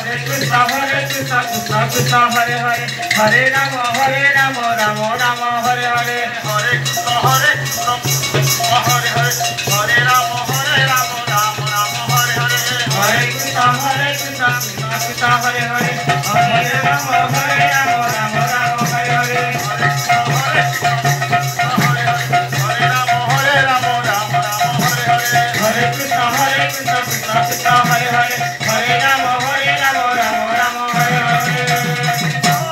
Krishna Krishna Hare Hare Hare Rama Rama Rama Hare Hare Hare Krishna Hare Hare Hare Rama Rama Rama Hare Hare Hare Krishna Krishna Krishna Hare Hare Hare Rama Rama Rama Hare Hare Hare Krishna Krishna Krishna Hare Hare Hare Rama Rama Rama Hare Hare Hare